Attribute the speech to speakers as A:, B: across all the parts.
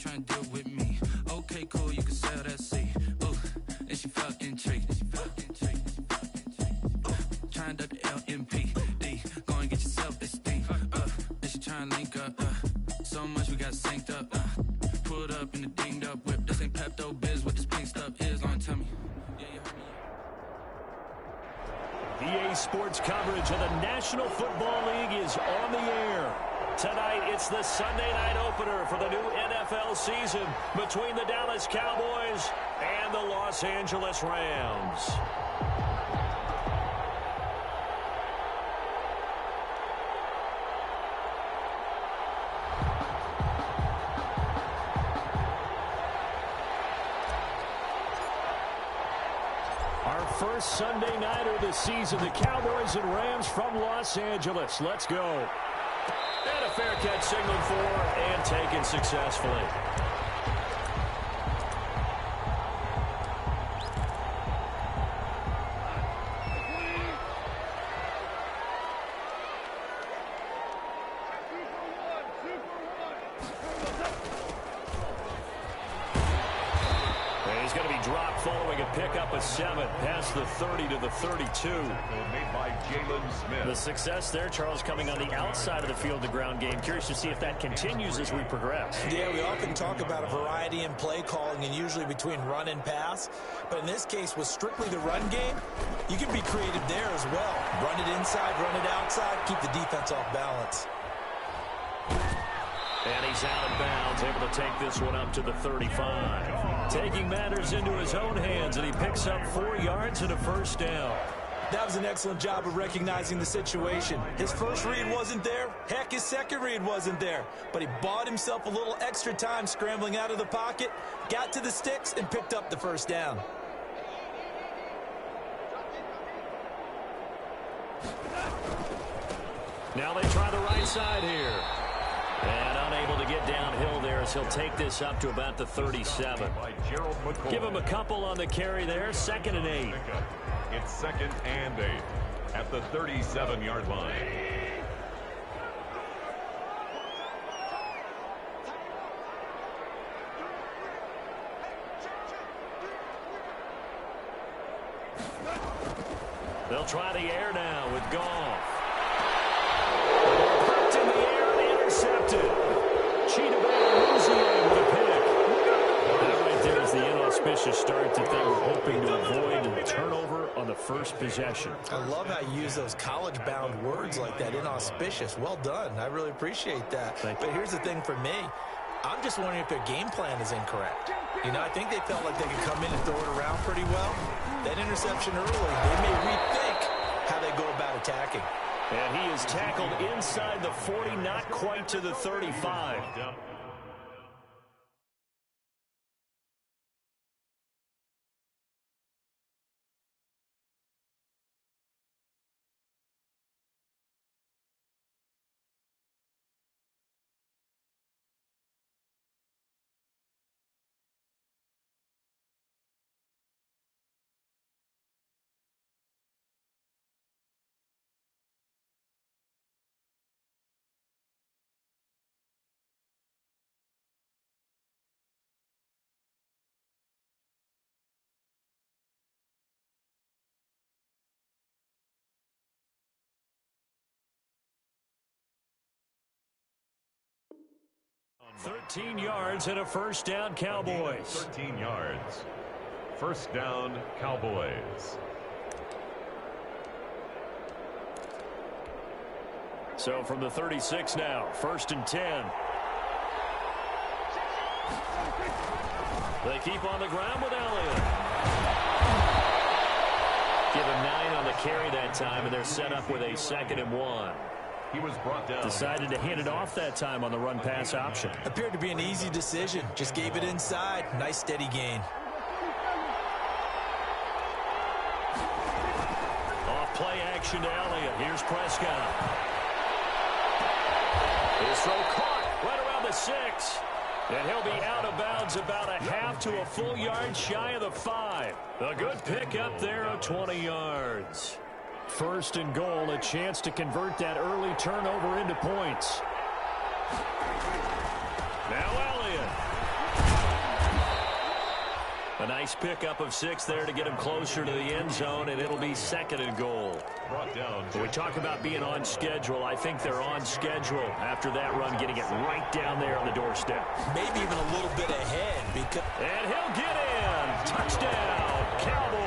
A: trying to deal with me. Okay, cool, you can sell that seat. Ooh, and she felt intrigued. Trying to the LMP. Go and get yourself esteem. And she trying to link up. So much we got synced up. Pulled up in the dinged up whip. This ain't Pepto Biz, what this pink stuff is. Long tell me. Yeah, you heard me.
B: EA Sports coverage of the National Football League is on the air. Tonight, it's the Sunday night opener for the new NFL season between the Dallas Cowboys and the Los Angeles Rams. Our first Sunday night of the season, the Cowboys and Rams from Los Angeles. Let's go. And a fair catch signaled for and taken successfully. He's going to be dropped following a pickup of 7 past the 30 to the 32.
C: Made by Jalen Smith.
B: The success there, Charles, coming on the outside of the field, the ground game. Curious to see if that continues as we progress.
D: Yeah, we often talk about a variety in play calling and usually between run and pass. But in this case, with strictly the run game, you can be creative there as well. Run it inside, run it outside, keep the defense off balance.
B: And he's out of bounds, able to take this one up to the 35. Taking matters into his own hands, and he picks up 4 yards and a first down.
D: That was an excellent job of recognizing the situation. His first read wasn't there. Heck, his second read wasn't there. But he bought himself a little extra time scrambling out of the pocket, got to the sticks, and picked up the first down.
B: Now they try the right side here. And unable to get downhill there as he'll take this up to about the 37. Give him a couple on the carry there. 2nd and 8.
C: It's 2nd and 8 at the 37-yard line.
B: They'll try the air now with Goff. Hooked in the air and intercepted. Cheetah Bay losing it with a pick. That right there is the inauspicious start that they were hoping to avoid in the turnover on the first possession.
D: I love how you use those college-bound words like that, inauspicious. Well done. I really appreciate that. But here's the thing for me. I'm just wondering if their game plan is incorrect. You know, I think they felt like they could come in and throw it around pretty well. That interception early, they may rethink how they go about attacking.
B: And he is tackled inside the 40, not quite to the 35. $13 yards and a first down, Cowboys.
C: 13 yards. First down, Cowboys.
B: So from the 36 now, 1st and 10. They keep on the ground with Elliott. Give him 9 on the carry that time, and they're set up with a 2nd and 1.
C: He was brought down.
B: Decided to hand it off that time on the run-pass option.
D: Appeared to be an easy decision. Just gave it inside. Nice steady gain.
B: Off play action to Elliott. Here's Prescott. His throw caught right around the 6. And he'll be out of bounds about a half to a full yard shy of the 5. A good pick up there of 20 yards. 1st and goal, a chance to convert that early turnover into points. Now Elliott. A nice pickup of 6 there to get him closer to the end zone, and it'll be 2nd and goal. When we talk about being on schedule, I think they're on schedule after that run, getting it right down there on the doorstep.
D: Maybe even a little bit ahead.
B: And he'll get in. Touchdown, Cowboys.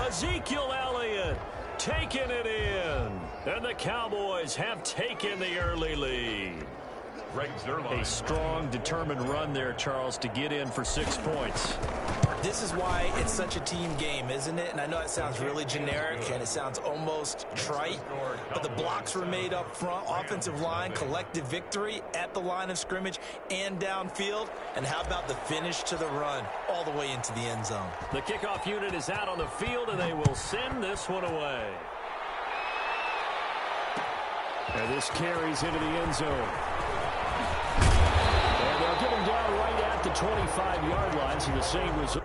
B: Ezekiel Elliott taking it in. And the Cowboys have taken the early lead. A strong, determined run there, Charles, to get in for 6 points.
D: This is why it's such a team game, isn't it? And I know it sounds really generic and it sounds almost trite, but the blocks were made up front, offensive line, collective victory at the line of scrimmage and downfield. And how about the finish to the run all the way into the end zone?
B: The kickoff unit is out on the field, and they will send this one away. And this carries into the end zone. And they'll get him down right at the 25-yard line, so the same result.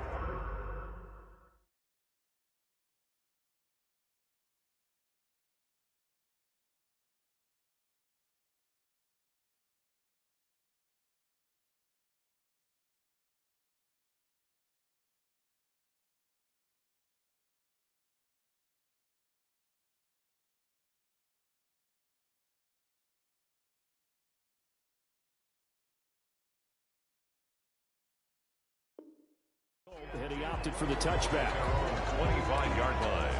B: And he opted for the touchback.
C: 25-yard line.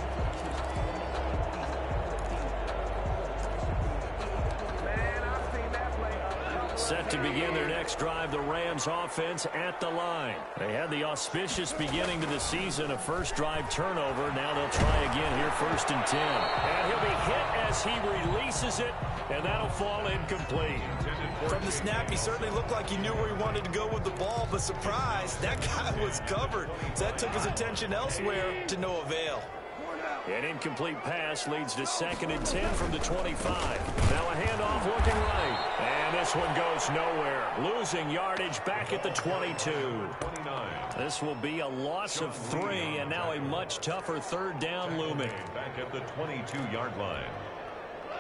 B: Set to begin their next drive, the Rams offense at the line. They had the auspicious beginning to the season, a first drive turnover. Now they'll try again here, 1st and 10. And he'll be hit as he releases it, and that'll fall incomplete.
D: From the snap, he certainly looked like he knew where he wanted to go with the ball, but surprise, that guy was covered. So that took his attention elsewhere to no avail.
B: An incomplete pass leads to 2nd and 10 from the 25. Now a handoff looking right. And this one goes nowhere. Losing yardage back at the 22. This will be a loss of 3, and now a much tougher 3rd down looming.
C: Back at the 22-yard line.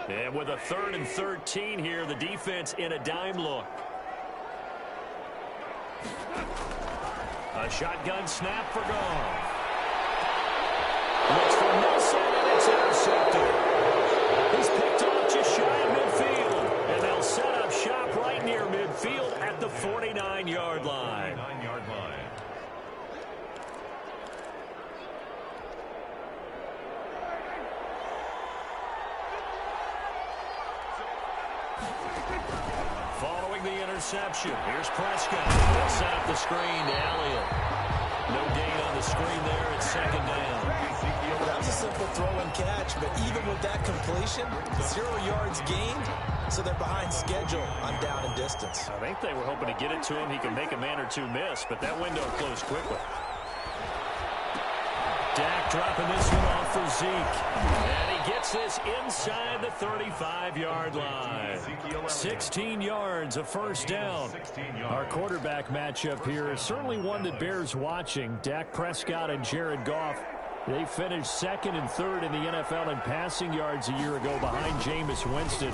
B: And with a 3rd and 13 here, the defense in a dime look. A shotgun snap for Goff. Looks for Nelson, and it's intercepted. He's picked off just shy of midfield. And they'll set up shop right near midfield at the 49-yard line.
C: 49-yard line.
B: Following the interception, here's Prescott. They'll set up the screen to Elliott. No gain on the screen there. It's 2nd down.
D: That was a simple throw and catch, but even with that completion, 0 yards gained, so they're behind schedule on down and distance.
B: I think they were hoping to get it to him. He can make a man or two miss, but that window closed quickly. Dak dropping this one off for Zeke. And he gets this inside the 35-yard line. 16 yards, a 1st down. Our quarterback matchup here is certainly one that bears watching. Dak Prescott and Jared Goff. They finished 2nd and 3rd in the NFL in passing yards a year ago behind Jameis Winston.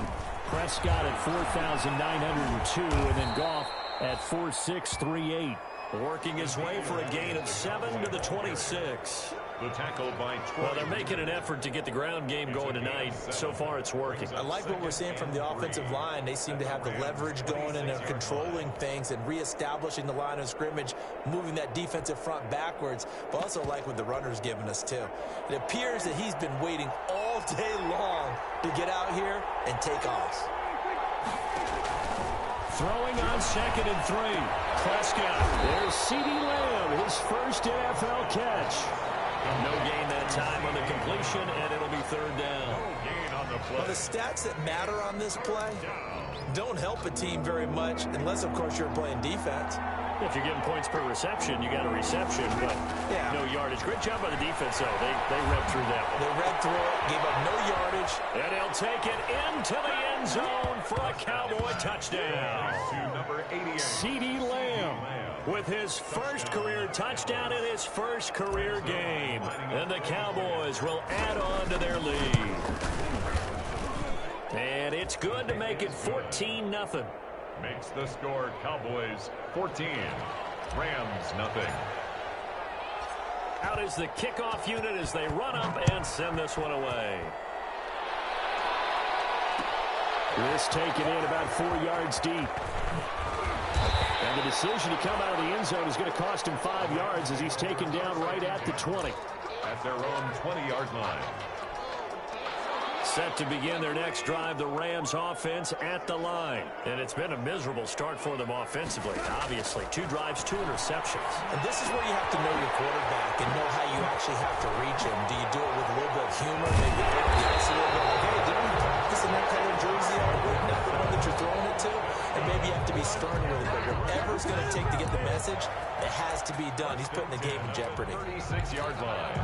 B: Prescott at 4,902, and then Goff at 4,638. Working his way for a gain of 7 to the 26.
C: The tackle by Troy.
B: Well, they're making an effort to get the ground game going tonight. So far, it's working.
D: I like what we're seeing from the offensive line. They seem to have the leverage going, and they're controlling things and reestablishing the line of scrimmage, moving that defensive front backwards, but also like what the runner's giving us, too. It appears that he's been waiting all day long to get out here and take off.
B: Throwing on 2nd and 3. Prescott. There's CeeDee Lamb, his first NFL catch. No gain that time on the completion, and it'll be 3rd down.
D: Well, the stats that matter on this play don't help a team very much unless, of course, you're playing defense.
B: If you're getting points per reception, you got a reception, but no yardage. Great job by the defense, though. They read through that one.
D: They read through it, gave up no yardage.
B: And he'll take it into the end zone for a Cowboy touchdown. CeeDee Lamb with his first career touchdown in his first career game. And the Cowboys will add on to their lead. And it's good to make it 14-0.
C: Makes the score Cowboys 14. Rams, nothing.
B: Out is the kickoff unit as they run up and send this one away. This taken in about 4 yards deep. And the decision to come out of the end zone is going to cost him 5 yards as he's taken down right at the 20.
C: At their own 20-yard line.
B: Set to begin their next drive, the Rams offense at the line. And it's been a miserable start for them offensively, obviously. 2 drives, 2 interceptions.
D: And this is where you have to know your quarterback and know how you actually have to reach him. Do you do it with a little bit of humor, maybe break the ice a little bit? Like, hey, didn't we practice in that color jersey already? Not the one that you're throwing it to? And maybe you have to be stern with it. But whatever it's going to take to get the message, it has to be done. He's putting the game in jeopardy.
C: 36-yard line.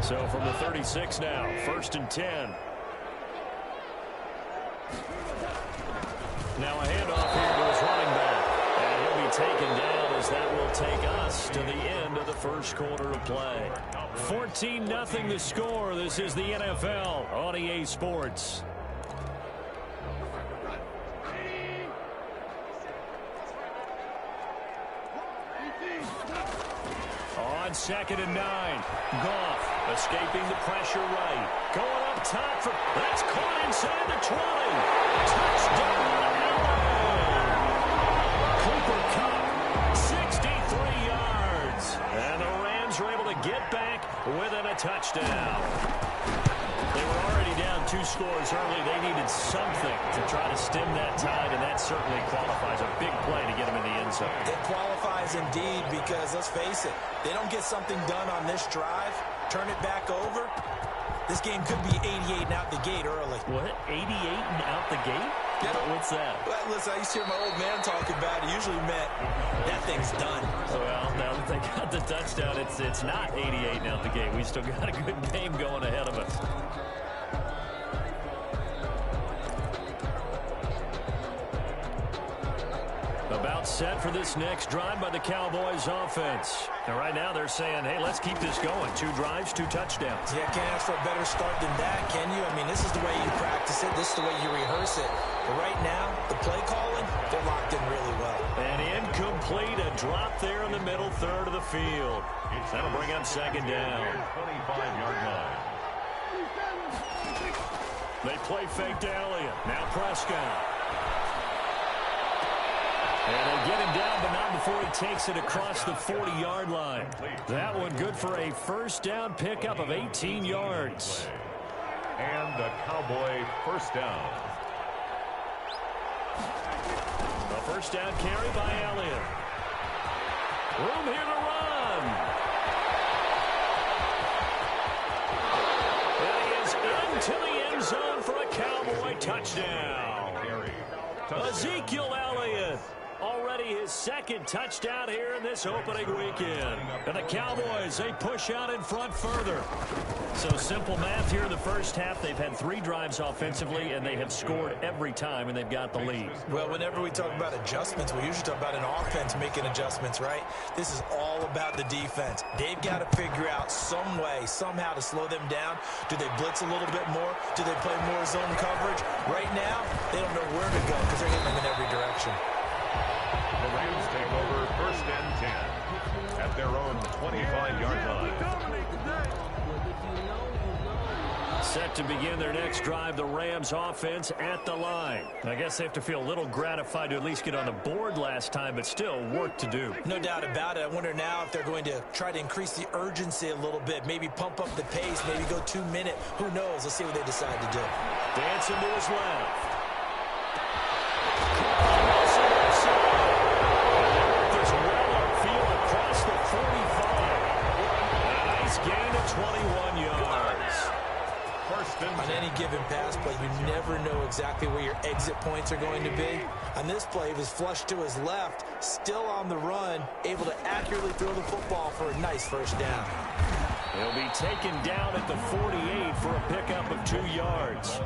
B: So from the 36 now, 1st and 10. Now a handoff here to his running back. And he'll be taken down as that will take us to the end of the first quarter of play. 14-0 the score. This is the NFL on EA Sports. On 2nd and 9, Goff escaping the pressure right. Going up top for, that's caught inside the 20. Touchdown, LA. Cooper Kupp, 63 yards. And the Rams are able to get back within a touchdown. They were already down 2 scores early. They needed something to try to stem that tide, and that certainly qualifies. A big play to get them in the end zone.
D: It qualifies indeed because, let's face it, they don't get something done on this drive, turn it back over, this game could be 88 and out the gate early.
B: What? 88 and out the gate?
D: Yeah.
B: What's that?
D: Well, listen, I used to hear my old man talking about it. Usually meant that thing's done.
B: Well, now that they got the touchdown, it's not 88 and out the gate. We still got a good game going ahead of us. About set for this next drive by the Cowboys offense. And right now they're saying, hey, let's keep this going. 2 drives, 2 touchdowns.
D: Yeah, can't ask for a better start than that, can you? I mean, this is the way you practice it. This is the way you rehearse it. But right now, the play calling, they're locked in really well.
B: And incomplete, a drop there in the middle third of the field. That'll bring up 2nd down.
C: 25-yard line.
B: They play fake to Elliott. Now Prescott. And they get him down, but not before he takes it across the 40-yard line. That one good for a 1st down pickup of 18 yards.
C: And the Cowboy 1st down.
B: A 1st down carry by Elliott. Room here to run. And he is into the end zone for a Cowboy touchdown. Ezekiel Elliott. Already his 2nd touchdown here in this opening weekend. And the Cowboys, they push out in front further. So simple math here in the first half. They've had 3 drives offensively, and they have scored every time, and they've got the lead.
D: Well, whenever we talk about adjustments, we usually talk about an offense making adjustments, right? This is all about the defense. They've got to figure out some way, somehow to slow them down. Do they blitz a little bit more? Do they play more zone coverage? Right now, they don't know where to go because they're hitting them in every direction.
C: The Rams take over 1st and 10 at their own 25-yard line.
B: Set to begin their next drive, the Rams offense at the line. I guess they have to feel a little gratified to at least get on the board last time, but still work to do.
D: No doubt about it. I wonder now if they're going to try to increase the urgency a little bit, maybe pump up the pace, maybe go 2-minute. Who knows? Let's see what they decide to do.
B: Dancing to his left. Across the 45. A nice gain of 21 yards.
D: On any given pass play, you never know exactly where your exit points are going to be. On this play, he was flushed to his left, still on the run, able to accurately throw the football for a nice 1st down.
B: He'll be taken down at the 48 for a pickup of 2 yards.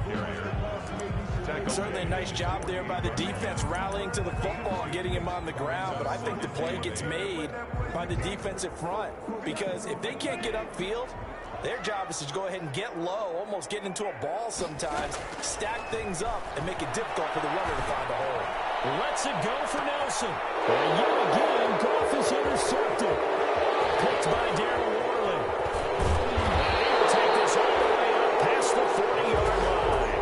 D: Certainly a nice job there by the defense rallying to the football and getting him on the ground, but I think the play gets made by the defensive front because if they can't get upfield, Their job is to go ahead and get low, almost get into a ball sometimes, stack things up, and make it difficult for the runner to find a hole.
B: Lets it go for Nelson. And yet again, Goff is intercepted. Picked by Darren Warley. And he will take this all the way up past the 40-yard line.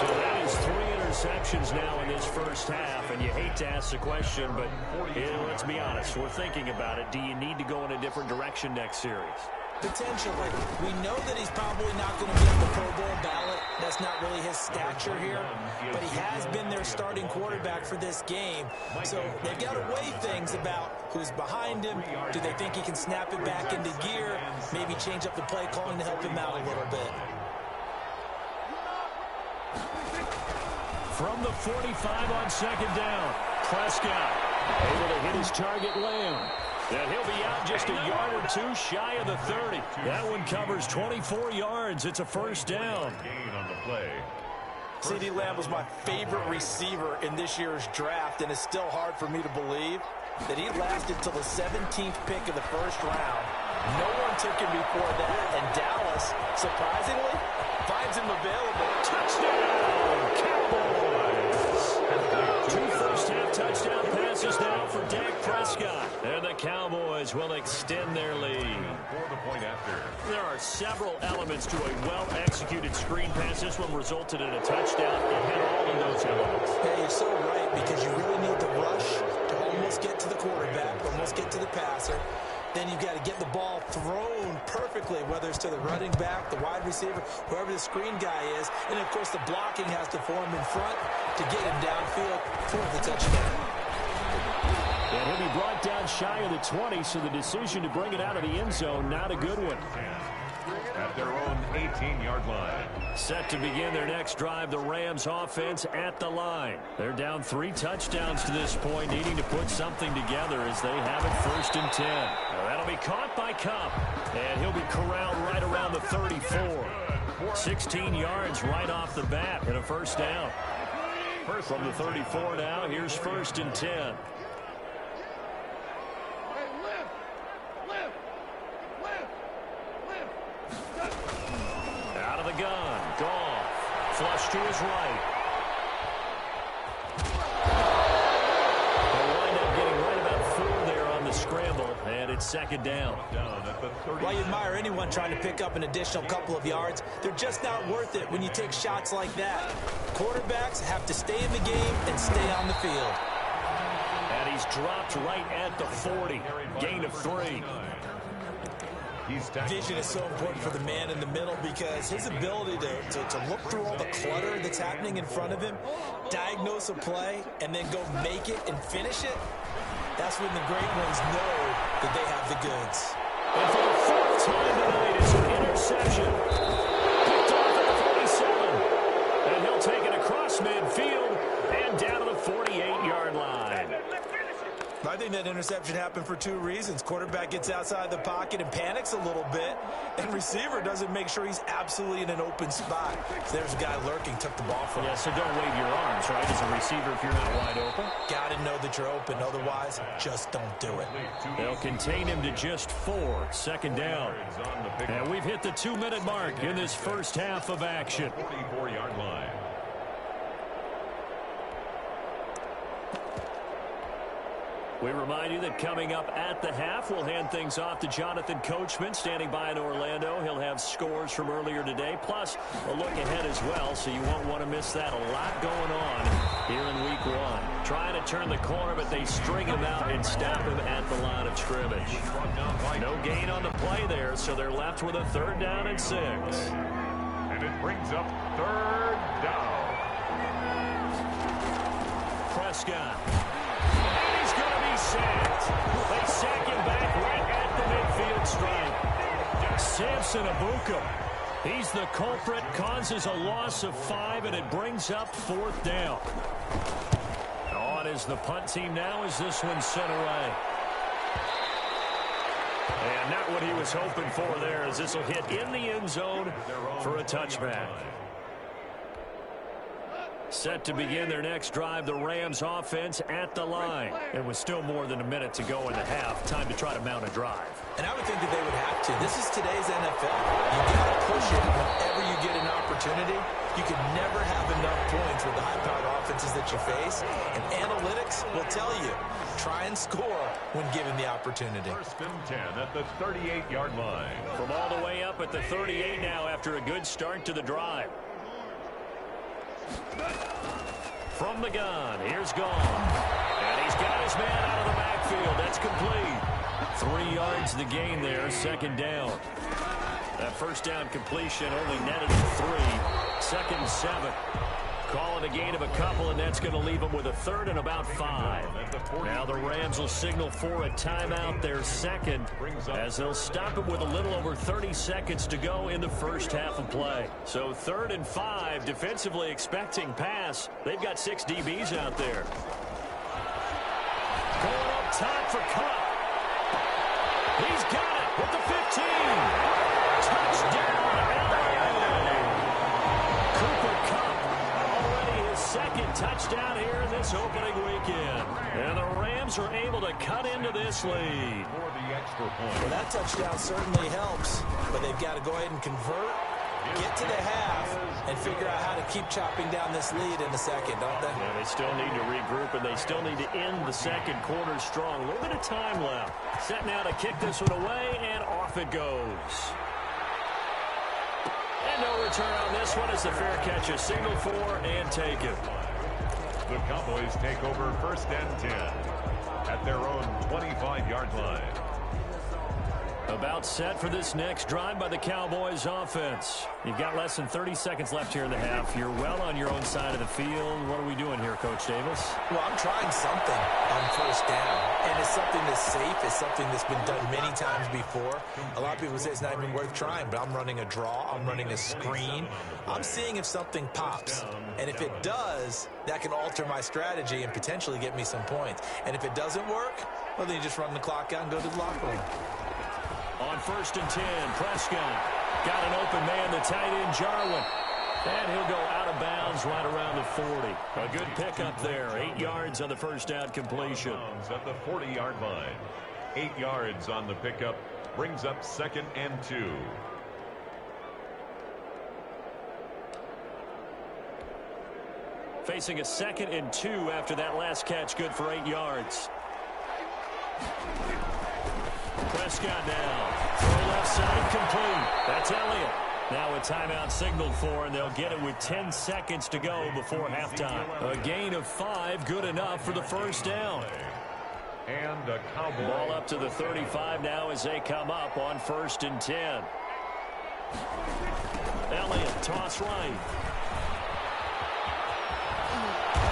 B: So that is 3 interceptions now in this first half. And you hate to ask the question, but let's be honest. We're thinking about it. Do you need to go in a different direction next series?
D: Potentially. We know that he's probably not going to be on the Pro Bowl ballot. That's not really his stature here. But he has been their starting quarterback for this game. So they've got to weigh things about who's behind him. Do they think he can snap it back into gear? Maybe change up the play calling to help him out a little bit.
B: From the 45 on second down, Prescott able to hit his target Lamb. And he'll be out just a yard or two shy of the 30. That one covers 24 yards. It's a first down.
C: Gain on the play.
D: CeeDee Lamb was my favorite receiver in this year's draft, and it's still hard for me to believe that he lasted till the 17th pick of the first round. No one took him before that, and Dallas, surprisingly, finds him available.
B: Touchdown, Cowboys! 2 first-half touchdown passes now for Dak Prescott. And the Cowboys will extend their lead.
C: For the point after.
B: There are several elements to a well-executed screen pass. This one resulted in a touchdown. It had all of those elements.
D: Yeah, you're so right, because you really need the rush to almost get to the quarterback, almost get to the passer. Then you've got to get the ball thrown perfectly, whether it's to the running back, the wide receiver, whoever the screen guy is. And, of course, the blocking has to form in front to get him downfield for the touchdown.
B: And he'll be brought down shy of the 20, so the decision to bring it out of the end zone, not a good one.
C: At their own 18-yard line.
B: Set to begin their next drive, the Rams offense at the line. They're down 3 touchdowns to this point, needing to put something together as they have it 1st and 10. Now that'll be caught by Cup, and he'll be corralled right around the 34. 16 yards right off the bat and a first down. From the 34 now, here's 1st and 10. Out of the gun, Goff, flush to his right. They'll wind up getting right about 4 there on the scramble, and it's 2nd down.
D: Well, you admire anyone trying to pick up an additional couple of yards. They're just not worth it when you take shots like that. Quarterbacks have to stay in the game and stay on the field.
B: And he's dropped right at the 40, gain of 3.
D: Vision is so important for the man in the middle, because his ability to look through all the clutter that's happening in front of him, diagnose a play, and then go make it and finish it, that's when the great ones know that they have the goods.
B: And for the 4th time tonight, it's an interception. Picked off at the 47. And he'll take it across midfield and down to the 48-yard line.
D: I think that interception happened for 2 reasons. Quarterback gets outside the pocket and panics a little bit, and receiver doesn't make sure he's absolutely in an open spot. So there's a guy lurking, took the ball from him.
B: Yeah, so don't wave your arms, right, as a receiver if you're not wide open.
D: Got to know that you're open. Otherwise, just don't do it.
B: They'll contain him to just 4, 2nd down. And we've hit the 2-minute mark in this first half of action.
C: 44-yard line.
B: We remind you that coming up at the half, we'll hand things off to Jonathan Coachman, standing by in Orlando. He'll have scores from earlier today, plus a look ahead as well, so you won't want to miss that. A lot going on here in week 1. Trying to turn the corner, but they string him out and stop him at the line of scrimmage. No gain on the play there, so they're left with a 3rd down and 6.
C: And it brings up 3rd down.
B: Prescott. Sacked. They sack him back right at the midfield stripe. Samson Abuka. He's the culprit, causes a loss of 5, and it brings up 4th down. On is the punt team now as this one's sent away. And not what he was hoping for there, as this will hit in the end zone for a touchback. Set to begin their next drive, the Rams offense at the line. It was still more than a minute to go in the half. Time to try to mount a drive.
D: And I would think that they would have to. This is today's NFL. You got to push it whenever you get an opportunity. You can never have enough points with the high-powered offenses that you face. And analytics will tell you, try and score when given the opportunity.
C: First and 10 at the 38-yard line.
B: From all the way up at the 38 now after a good start to the drive. From the gun, here's Gone. And he's got his man out of the backfield. That's complete. 3 yards the gain there, second down. That first down completion only netted to 3. Second and 7. Call it a gain of a couple, and that's going to leave them with a third and about 5. Now the Rams will signal for a timeout, their second, as they'll stop it with a little over 30 seconds to go in the first half of play. So 3rd and 5, defensively expecting pass. They've got 6 DBs out there. Going up top for Cup. He's got it with the 15. Touchdown, LA. Cooper Cup. Second touchdown here in this opening weekend. And the Rams are able to cut into this lead.
C: For the extra point.
D: Well, that touchdown certainly helps, but they've got to go ahead and convert, get to the half, and figure out how to keep chopping down this lead in the second, don't they?
B: Yeah, they still need to regroup, and they still need to end the second quarter strong. A little bit of time left. Set now to kick this one away, and off it goes. And no return on this one as the fair catch is signaled for and taken.
C: The Cowboys take over first and 10 at their own 25-yard line.
B: About set for this next drive by the Cowboys offense. You've got less than 30 seconds left here in the half. You're well on your own side of the field. What are we doing here, Coach Davis?
D: Well, I'm trying something on first down, and it's something that's safe. It's something that's been done many times before. A lot of people say it's not even worth trying, but I'm running a draw. I'm running a screen. I'm seeing if something pops, and if it does, that can alter my strategy and potentially get me some points. And if it doesn't work, well, then you just run the clock out and go to the locker room.
B: On first and 10, Prescott got an open man, the tight end, Jarwin. And he'll go out of bounds right around the 40. A good pickup there. 8 yards on the first down completion.
C: At the 40-yard line. 8 yards on the pickup. Brings up 2nd and 2.
B: Facing a 2nd and 2 after that last catch. Good for 8 yards. Prescott now. Throw left side complete. That's Elliott. Now a timeout signaled for, and they'll get it with 10 seconds to go before halftime. A gain of 5, good enough for the first down.
C: And a Cowboy.
B: Ball up to the 35 now as they come up on first and 10. Elliott, toss right.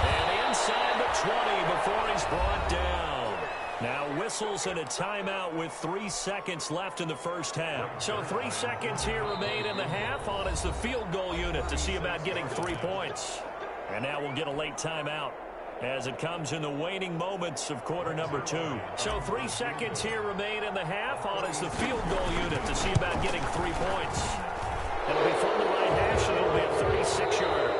B: And inside the 20 before he's brought down. Now whistles and a timeout with 3 seconds left in the first half. So 3 seconds here remain in the half. On is the field goal unit to see about getting 3 points. And now we'll get a late timeout as it comes in the waning moments of quarter number 2. So 3 seconds here remain in the half. On is the field goal unit to see about getting 3 points. It'll be from the right hash, and it'll be a 36-yarder.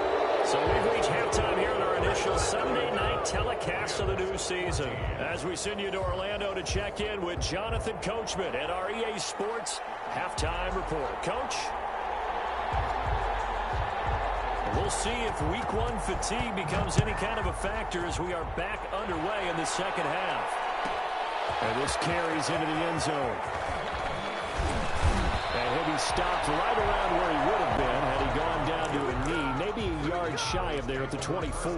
B: So we've reached halftime here in our initial Sunday night telecast of the new season. As we send you to Orlando to check in with Jonathan Coachman at our EA Sports Halftime Report. Coach? We'll see if week 1 fatigue becomes any kind of a factor as we are back underway in the second half. And this carries into the end zone. And he'll be stopped right around where he would have been had he gone down to a knee, maybe a yard shy of there at the 24.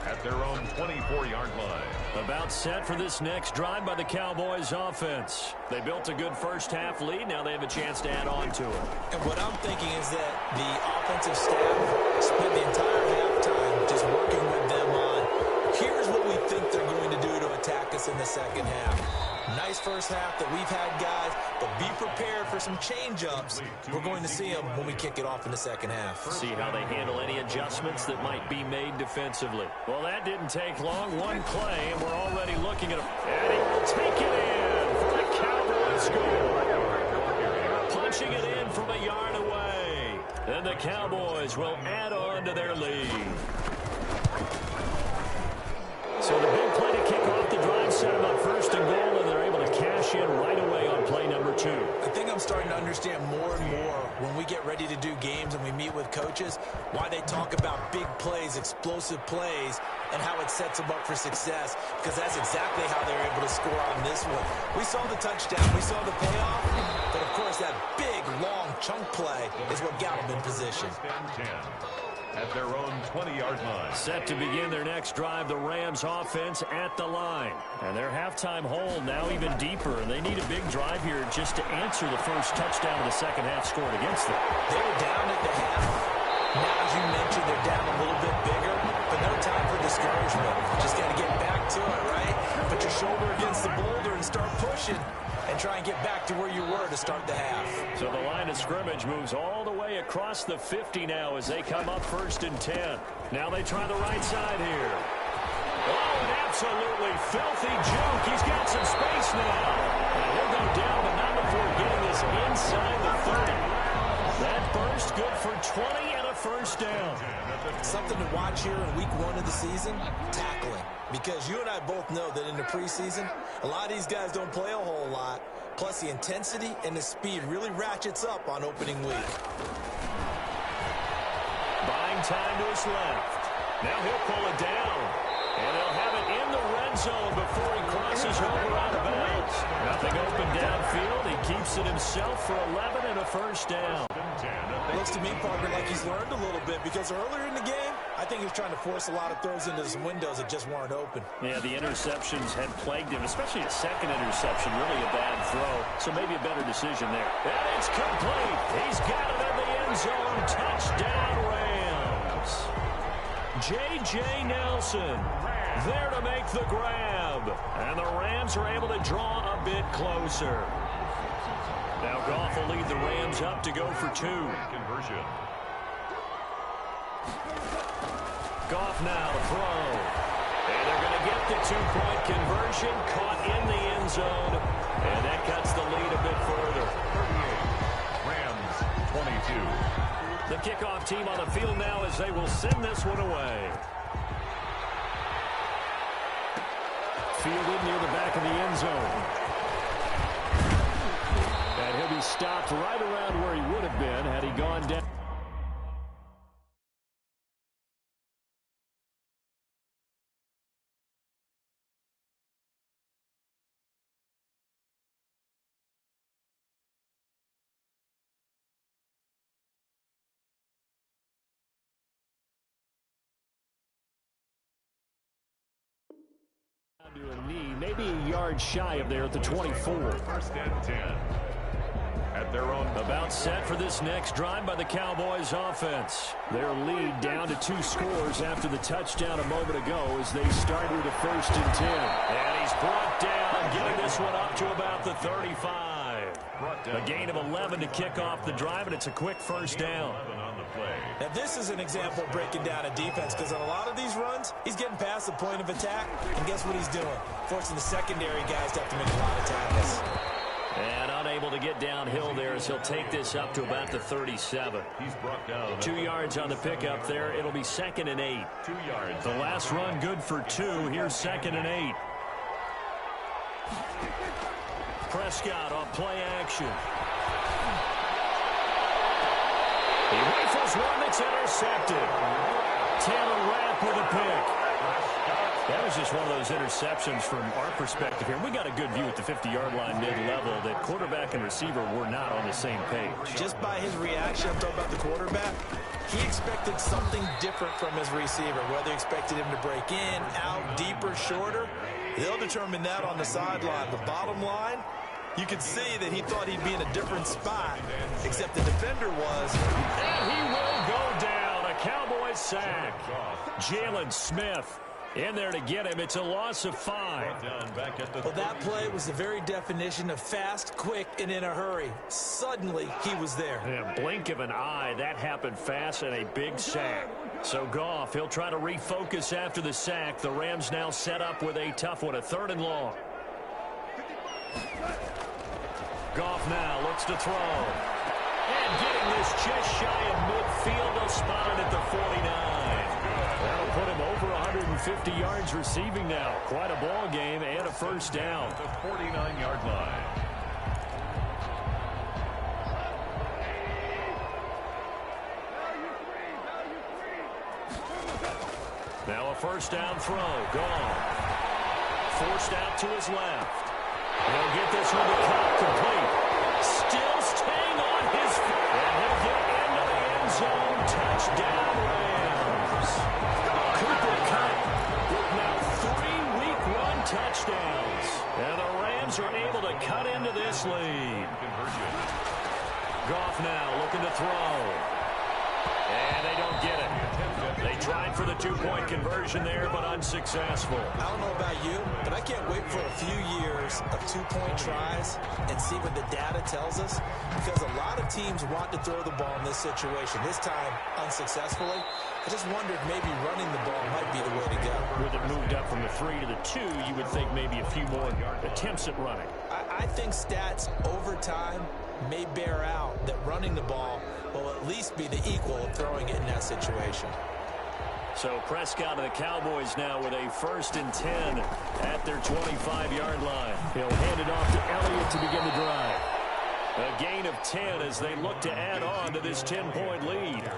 C: At their own 24-yard line.
B: About set for this next drive by the Cowboys offense. They built a good first half lead. Now they have a chance to add on to it.
D: And what I'm thinking is that the offensive staff spent the entire halftime just working with them on, here's what we think they're going to do to attack us in the second half. Nice first half that we've had, guys, but be prepared for some change-ups. We're going to see them when we kick it off in the second half.
B: See how they handle any adjustments that might be made defensively. Well, that didn't take long. One play, and we're already looking at him. And he will take it in for the Cowboys score. Punching it in from a yard away. And the Cowboys will add on to their lead. So the big play to kick off the drive set them up first and goal, and they're able to cash in right away on play number 2.
D: I think I'm starting to understand more and more when we get ready to do games and we meet with coaches why they talk about big plays, explosive plays, and how it sets them up for success, because that's exactly how they're able to score on this one. We saw the touchdown, we saw the payoff, but of course that big, long chunk play is what got them in position.
C: At their own 20-yard line.
B: Set to begin their next drive, the Rams offense at the line. And their halftime hole now even deeper, and they need a big drive here just to answer the first touchdown of the second half scored against them.
D: They were down at the half. Now, as you mentioned, they're down a little bit bigger, but no time for discouragement. Just got to get back to it, right? Put your shoulder against the boulder and start pushing, and try and get back to where you were to start the half. So
B: the line of scrimmage moves all the way across the 50 now as they come up 1st and 10. Now they try the right side here. Oh, an absolutely filthy juke. He's got some space now. And he'll go down, but not before getting this inside the 30. That burst good for 20 and a first down.
D: Something to watch here in week 1 of the season, tackling. Because you and I both know that in the preseason, a lot of these guys don't play a whole lot. Plus, the intensity and the speed really ratchets up on opening week.
B: Buying time to his left. Now he'll pull it down. And he'll have it in the red zone before he crosses over out of bounds. Nothing open downfield. He keeps it himself for 11 and a first down.
D: Looks to me, Parker, like he's learned a little bit, because earlier in the game, I think he was trying to force a lot of throws into some windows that just weren't open.
B: Yeah, the interceptions had plagued him, especially a second interception, really a bad throw. So maybe a better decision there. And it's complete. He's got it in the end zone. Touchdown, Rams. J.J. Nelson there to make the grab. And the Rams are able to draw a bit closer. Now Goff will lead the Rams up to go for 2.
C: Conversion.
B: Goff now to throw. And they're going to get the 2-point conversion, caught in the end zone. And that cuts the lead a bit further.
C: 38. Rams 22.
B: The kickoff team on the field now as they will send this one away. Fielded near the back of the end zone. And he'll be stopped right around where he would have been had he gone down. To a knee, maybe a yard shy of there at the 24.
C: 1st and 10. At their own.
B: About set for this next drive by the Cowboys offense. Their lead down to 2 scores after the touchdown a moment ago as they start with a 1st and 10. And he's brought down, getting this one up to about the 35. A gain of 11 to kick off the drive, and it's a quick first down.
D: Now, this is an example of breaking down a defense, because on a lot of these runs, he's getting past the point of attack, and guess what he's doing? Forcing the secondary guys to have to make a lot of tackles.
B: And unable to get downhill there as he'll take this up to about the 37.
C: He's brought down.
B: 2 yards on the pickup there. It'll be 2nd and 8.
C: 2 yards.
B: The last run good for 2. Here's 2nd and 8. Prescott on play action. He rifles one that's intercepted. Taylor Rapp with a pick. That was just one of those interceptions from our perspective here. We got a good view at the 50-yard line mid-level that quarterback and receiver were not on the same page.
D: Just by his reaction, I'm talking about the quarterback, he expected something different from his receiver, whether he expected him to break in, out, deeper, shorter. They'll determine that on the sideline. The bottom line, you could see that he thought he'd be in a different spot, except the defender was.
B: And he will go down. A Cowboys sack. Jalen Smith in there to get him. It's a loss of 5.
D: Well, that play was the very definition of fast, quick, and in a hurry. Suddenly, he was there.
B: Yeah, blink of an eye. That happened fast and a big sack. So Goff, he'll try to refocus after the sack. The Rams now set up with a tough one, a 3rd and long. Goff now looks to throw. And And getting this just shy of midfield, they'll spot it at the 49. That'll put him over 150 yards receiving now. Quite a ball game and a first down.
C: The 49-yard line.
B: Now a first down throw. Gone. Forced out to his left. He'll get this one to Cup complete. Still staying on his feet. And he'll get into the end zone. Touchdown, Rams. Cooper Cup with now 3 week-run touchdowns. And the Rams are able to cut into this lead. Goff now looking to throw. And they don't get it. They tried for the 2-point conversion there, but unsuccessful.
D: I don't know about you, but I can't wait for a few years of 2-point tries and see what the data tells us, because a lot of teams want to throw the ball in this situation. This time, unsuccessfully. I just wondered maybe running the ball might be the way to go.
B: With it moved up from the 3 to the 2, you would think maybe a few more attempts at running.
D: I think stats over time may bear out that running the ball will at least be the equal of throwing it in that situation.
B: So Prescott and the Cowboys now with a 1st and 10 at their 25-yard line. He'll hand it off to Elliott to begin the drive. A gain of 10 as they look to add on to this 10-point lead.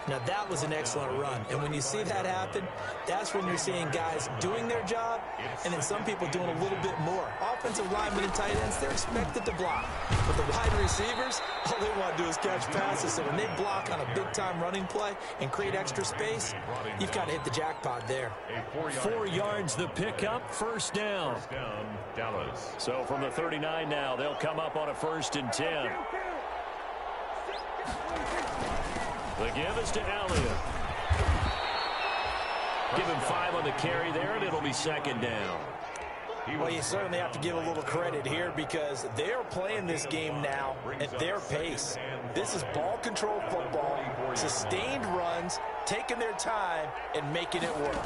D: Now, that was an excellent run. And when you see that happen, that's when you're seeing guys doing their job and then some people doing a little bit more. Offensive linemen and tight ends, they're expected to block. But the wide receivers, all they want to do is catch passes. So when they block on a big-time running play and create extra space, you've got to hit the jackpot there.
B: 4 yards the pickup, first down.
C: Dallas.
B: So from the 39 now, they'll come up on a 1st and 10. The give is to Elliott. Give him 5 on the carry there, and it'll be 2nd down.
D: Well, you certainly have to give a little credit here because they're playing this game now at their pace. This is ball control football, sustained runs, taking their time, and making it work.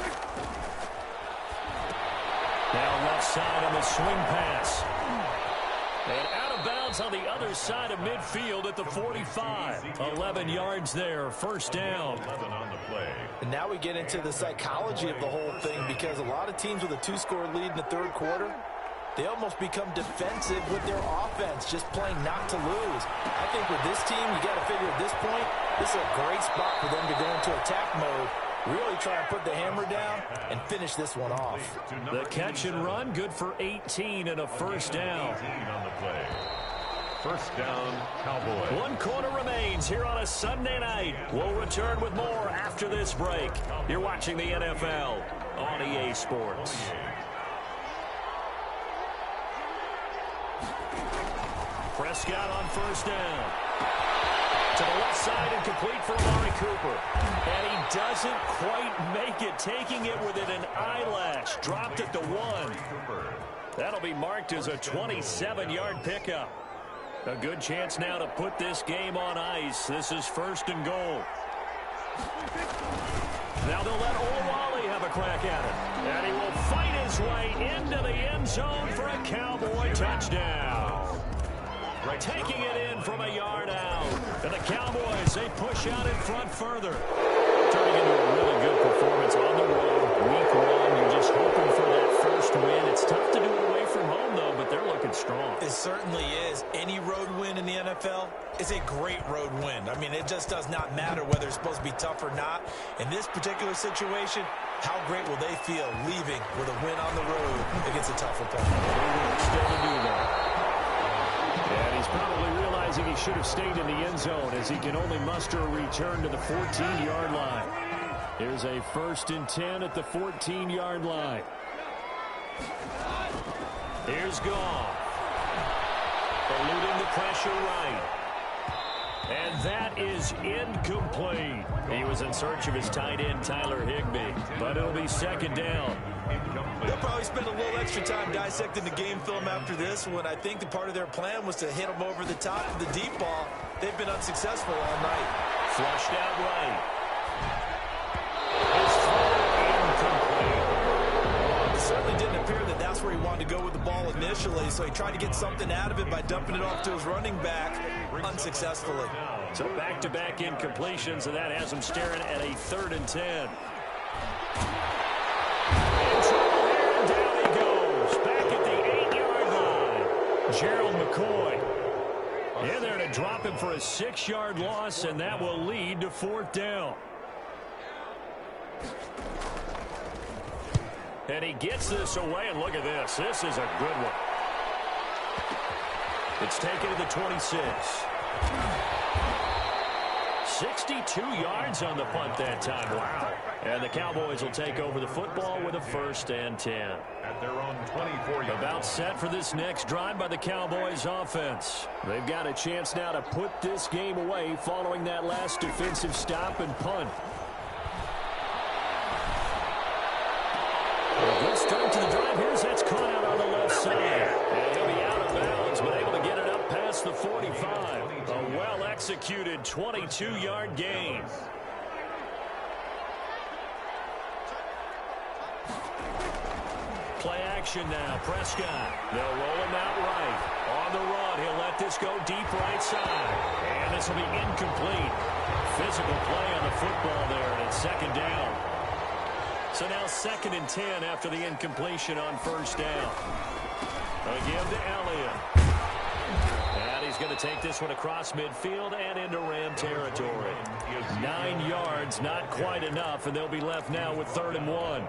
B: Now left side on the swing pass. And out of bounds on the other side of midfield at the 45. 11 yards there, first down.
C: 11 on the play.
D: And now we get into the psychology of the whole thing because a lot of teams with a 2-score lead in the 3rd quarter, they almost become defensive with their offense, just playing not to lose. I think with this team, you got to figure at this point, this is a great spot for them to go into attack mode, really try and put the hammer down and finish this one off.
B: The catch and run, good for 18 and a first down.
C: 18 on the play. First down, Cowboys.
B: 1 quarter remains here on a Sunday night. We'll return with more after this break. You're watching the NFL on EA Sports. Prescott on first down. To the left side and complete for Amari Cooper. And he doesn't quite make it, taking it within an eyelash. Dropped at the 1. That'll be marked as a 27-yard pickup. A good chance now to put this game on ice. This is 1st and goal. Now they'll let Olawale have a crack at it. And he will fight his way into the end zone for a Cowboy touchdown. Taking it in from a yard out. And the Cowboys, they push out in front further. Turning into a really good performance on the road. Week 1, you're just hoping for that first win. It's tough to do it away from home, though, but they're looking strong.
D: It certainly is. Any road win in the NFL is a great road win. I mean, it just does not matter whether it's supposed to be tough or not. In this particular situation, how great will they feel leaving with a win on the road against a tough opponent?
B: Still to do that. And he's probably realizing he should have stayed in the end zone as he can only muster a return to the 14-yard line. Here's a 1st and 10 at the 14-yard line. Here's Goff. Eluding the pressure right. And that is incomplete. He was in search of his tight end, Tyler Higbee. But it'll be 2nd down.
D: They'll probably spend a little extra time dissecting the game film after this when I think the part of their plan was to hit them over the top of the deep ball. They've been unsuccessful all night.
B: Flushed out right. His throw incomplete.
D: It certainly didn't appear that that's where he wanted to go with the ball initially, so he tried to get something out of it by dumping it off to his running back. unsuccessfully.
B: So back-to-back incompletions, and that has them staring at a 3rd and 10. In trouble here, and down he goes. Back at the 8-yard line. Gerald McCoy in there to drop him for a 6-yard loss, and that will lead to 4th down. And he gets this away, and look at this. This is a good one. It's taken to the 26. 62 yards on the punt that time. Wow. And the Cowboys will take over the football with a 1st and 10.
C: At their own 24-yard.
B: About set for this next drive by the Cowboys offense. They've got a chance now to put this game away following that last defensive stop and punt. A good start to the drive. Here's that's caught out on the left side. And he'll be out of bounds, but able to get it up past the 45. A well-executed 22-yard gain. Play action now. Prescott. They'll roll him out right. On the run, he'll let this go deep right side. And this will be incomplete. Physical play on the football there, and it's 2nd down. So now 2nd and 10 after the incompletion on 1st down. Again to Elliott. And he's going to take this one across midfield and into Ram territory. 9 yards, not quite enough, and they'll be left now with 3rd and 1.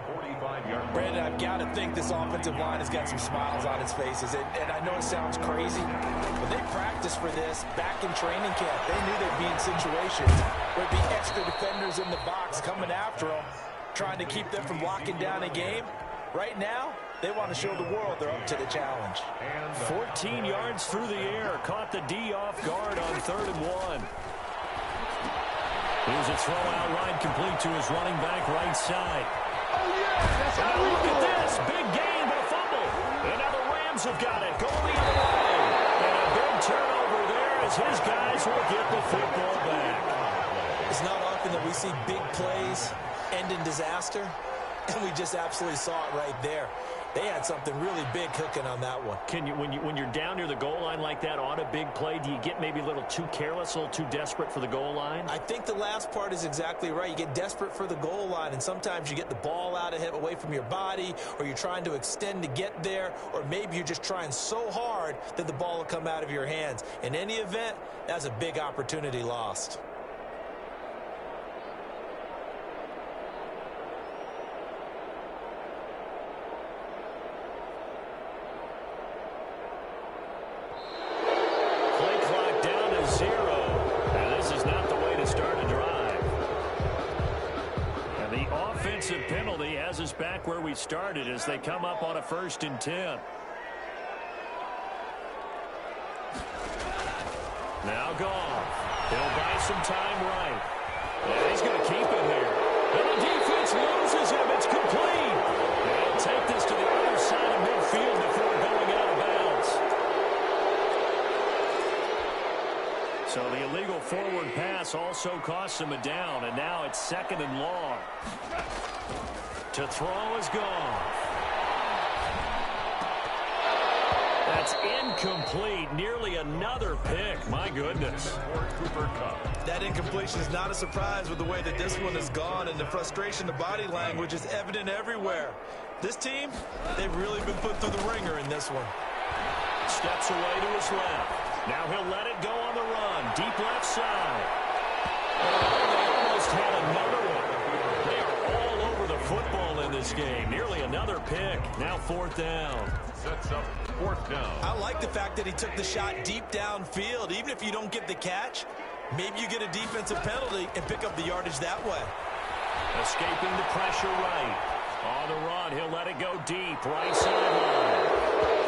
D: Brandon, I've got to think this offensive line has got some smiles on its faces. And I know it sounds crazy, but they practiced for this back in training camp. They knew they'd be in situations where there'd be extra defenders in the box coming after them, trying to keep them from locking down a game. Right now, they want to show the world they're up to the challenge.
B: 14 yards through the air. Caught the D off guard on 3rd and 1. Here's a throw out wide, complete to his running back right side. Now look at this. Big gain, but a fumble. And now the Rams have got it. Going the other way. And a big turnover there as his guys will get the football back.
D: It's not often that we see big plays end in disaster, and we just absolutely saw it right there. They had something really big cooking on that one.
B: Can you, when you're down near the goal line like that on a big play, do you get maybe a little too careless, a little too desperate for the goal line?
D: I think the last part is exactly right. You get desperate for the goal line, and sometimes you get the ball out of him, away from your body, or you're trying to extend to get there, or maybe you're just trying so hard that the ball will come out of your hands. In any event, that's a big opportunity lost.
B: Penalty has us back where we started as they come up on a 1st and 10. Now Goff. He'll buy some time right. And he's going to keep it here. And the defense loses him. It's complete. They'll take this to the other side of midfield before going out of bounds. So the illegal forward pass also costs him a down, and now it's 2nd and long. To throw is Goff. That's incomplete. Nearly another pick. My goodness.
D: That incompletion is not a surprise with the way that this one has gone, and the frustration, the body language is evident everywhere. This team, they've really been put through the ringer in this one.
B: Steps away to his left. Now he'll let it go on the run. Deep left side. Oh, they almost had another one. They are all over the football in this game. Nearly another pick. Now 4th down.
C: Sets up 4th down.
D: I like the fact that he took the shot deep downfield. Even if you don't get the catch, maybe you get a defensive penalty and pick up the yardage that way.
B: Escaping the pressure right. On the run, he'll let it go deep. Right sideline.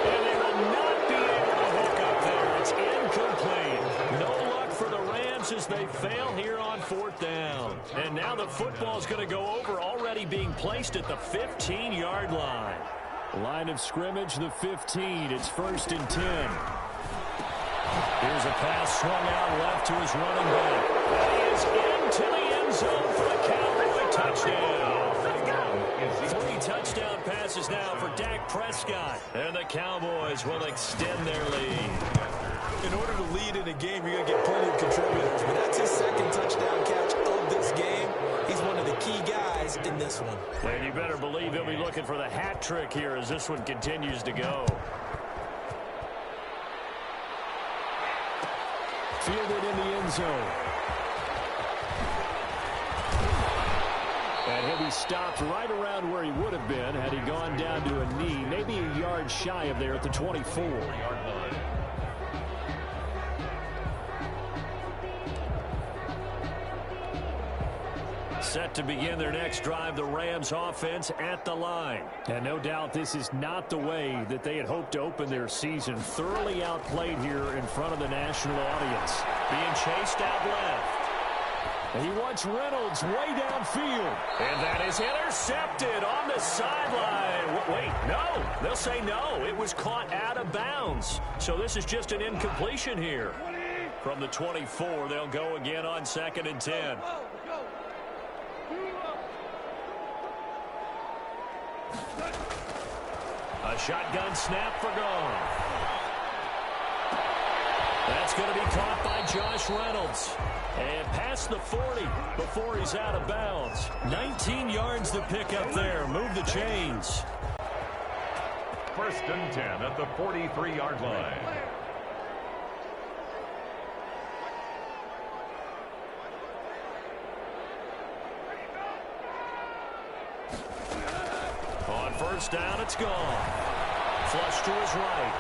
B: And they will not be able to hook up there. It's incomplete. No luck for the Rams as they fail here on 4th down. And now the football is going to go over, already being placed at the 15-yard line. Line of scrimmage, the 15. It's 1st and 10. Here's a pass swung out left to his running back. That is into the end zone for a Cowboy touchdown. 3 touchdown passes passes now for Dak Prescott. And the Cowboys will extend their lead.
D: In order to lead in a game, you're going to get plenty of contributors. But that's his second touchdown catch of this game. He's one of the key guys in this one.
B: And you better believe he'll be looking for the hat trick here as this one continues to go. Fielded in the end zone. And he'll be stopped right around where he would have been had he gone down to a knee, maybe a yard shy of there at the 24-yard line. Set to begin their next drive, the Rams offense at the line. And no doubt this is not the way that they had hoped to open their season. Thoroughly outplayed here in front of the national audience. Being chased out left. And he wants Reynolds way downfield. And that is intercepted on the sideline. Wait, no. They'll say no. It was caught out of bounds. So this is just an incompletion here. From the 24, they'll go again on 2nd and 10. A shotgun snap for gone. That's going to be caught by Josh Reynolds. And past the 40 before he's out of bounds. 19 yards to pick up there. Move the chains.
C: 1st and 10 at the 43-yard line.
B: On 1st down, it's gone. Flush to his right.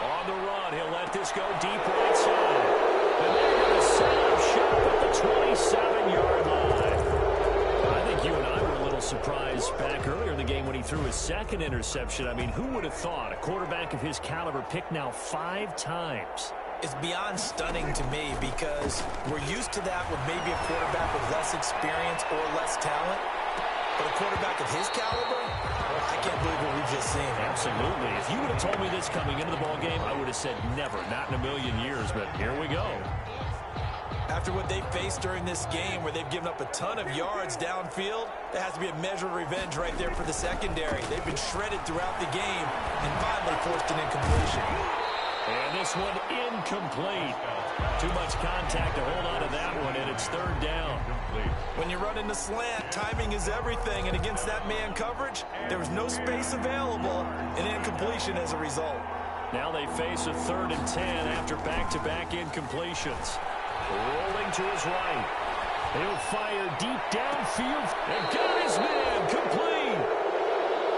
B: On the run, he'll let this go deep right side. And they're going to set up shop at the 27-yard line. I think you and I were a little surprised back earlier in the game when he threw his second interception. I mean, who would have thought a quarterback of his caliber picked now 5 times?
D: It's beyond stunning to me because we're used to that with maybe a quarterback with less experience or less talent. But a quarterback of his caliber, I can't believe what we've just seen.
B: Absolutely. If you would have told me this coming into the ballgame, I would have said never, not in a million years, but here we go.
D: After what they faced during this game where they've given up a ton of yards downfield, there has to be a measure of revenge right there for the secondary. They've been shredded throughout the game and finally forced an incompletion.
B: And this one incomplete. Too much contact to hold on to that one, and it's 3rd down.
D: When you run in the slant, timing is everything, and against that man coverage, there was no space available, and incompletion as a result.
B: Now they face a 3rd and 10 after back-to-back incompletions. Rolling to his right. He'll fire deep downfield, and got his man complete.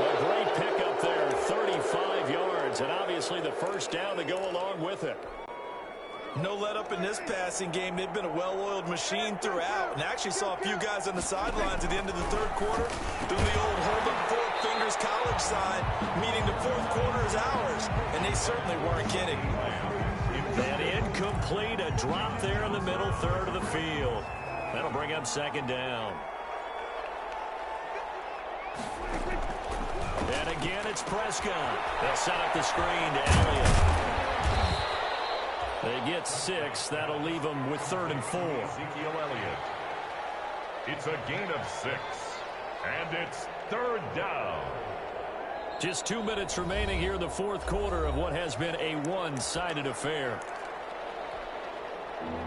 B: A great pickup there, 35 yards, and obviously the 1st down to go along with it.
D: No let up in this passing game. They've been a well-oiled machine throughout. And I actually saw a few guys on the sidelines at the end of the 3rd quarter doing the old hold up 4 fingers college sign, meaning the 4th quarter is ours. And they certainly weren't kidding.
B: And incomplete, a drop there in the middle 3rd of the field. That'll bring up 2nd down. And again, it's Prescott. They'll set up the screen to Elliott. They get 6. That'll leave them with 3rd and 4.
C: Ezekiel Elliott. It's a gain of 6. And it's 3rd down.
B: Just 2 minutes remaining here in the 4th quarter of what has been a one-sided affair.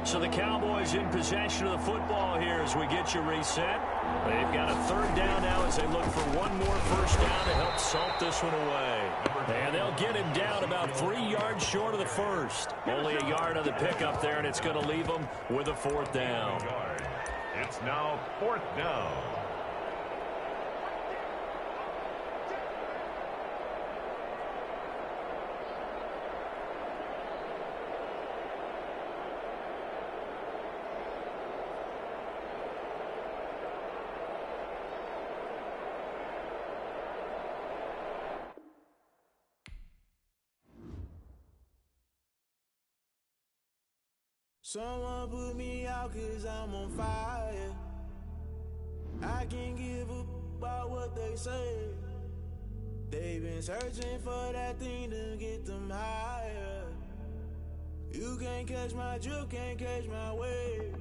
B: So the Cowboys in possession of the football here as we get you reset. They've got a 3rd down now as they look for one more 1st down to help salt this one away. And they'll get him down about 3 yards short of the 1st. Only a yard on the pickup there, and it's going to leave them with a 4th down.
C: It's now 4th down.
E: Someone put me out 'cause I'm on fire. I can't give up about what they say. They've been searching for that thing to get them higher. You can't catch my drift, can't catch my wave.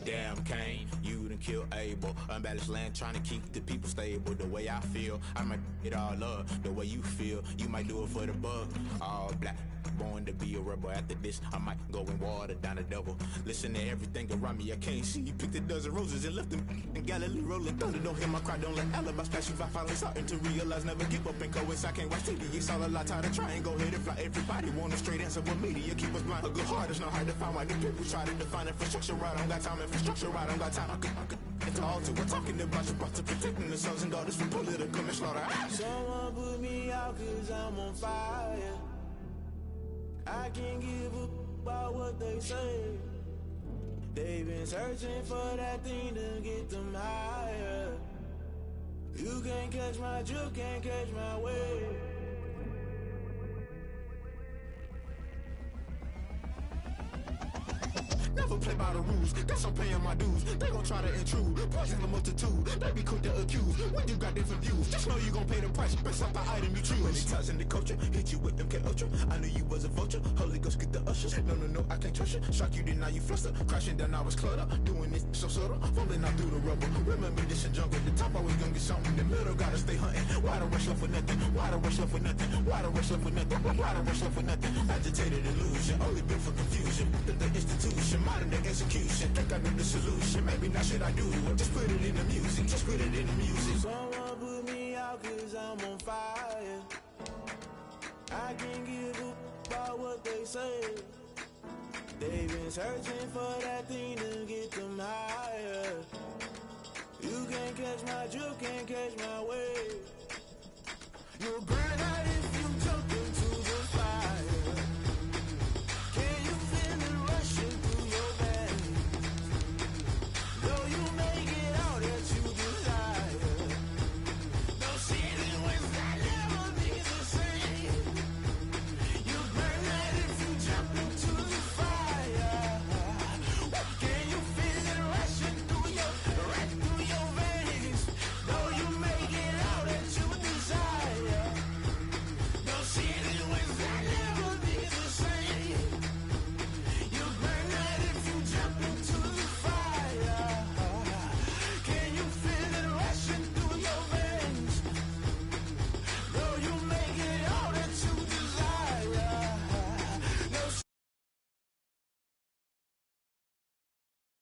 E: Damn Cain, you done killed Abel. Unbalanced land trying to keep the people stable. The way I feel, I might it all up. The way you feel, you might do it for the buck. All black, born to be a rebel. After this, I might go and water down the devil. Listen to everything around me, I can't see. Picked a dozen roses and left them in Galilee rolling thunder. Don't hear my cry, don't let alibis pass you. I finally starting to realize, never give up and coincide. I can't watch TV, it's all a lot. Tired of trying, go ahead and fly. Everybody want a straight answer with media. Keep us blind. A good heart is not hard to find. Why the people try to define infrastructure right? I don't got time, infrastructure right? I don't got time. I could into altar. We're talking about you, about to protecting the sons and daughters from political manslaughter.
D: Someone put me out cause I'm on fire. I can't give up about what they say. They've been searching for that thing to get them higher. You can't catch my drift, can't catch my wave.
E: Never play by the rules, guess I'm paying my dues. They gon' try to intrude, poison the multitude. They be quick to accuse, when you got different views. Just know you gon' pay the price, based off the item you choose. Many times in the culture, hit you with them MK Ultra. I knew you was a vulture, Holy Ghost get the ushers. No, I can't trust you. Shock you, then now you fluster. Crashing down, I was cluttered. Doing this so subtle, falling out through the rubble. Remember this in jungle, the top always gonna get something. The middle gotta stay hunting. Why the rush left for nothing? Why the rush left for nothing? Why the rush left for nothing? Why the rush left for nothing? Agitated illusion, only built for confusion. The institution, modern day execution. Think I knew the solution. Maybe now should I do it? Just put it in the music. Just put it in the music.
D: Someone put me out cause I'm on fire. I can't give up about what they say. They've been searching for that thing to get them higher. You can't catch my drift, can't catch my wave.
E: You're a grenade.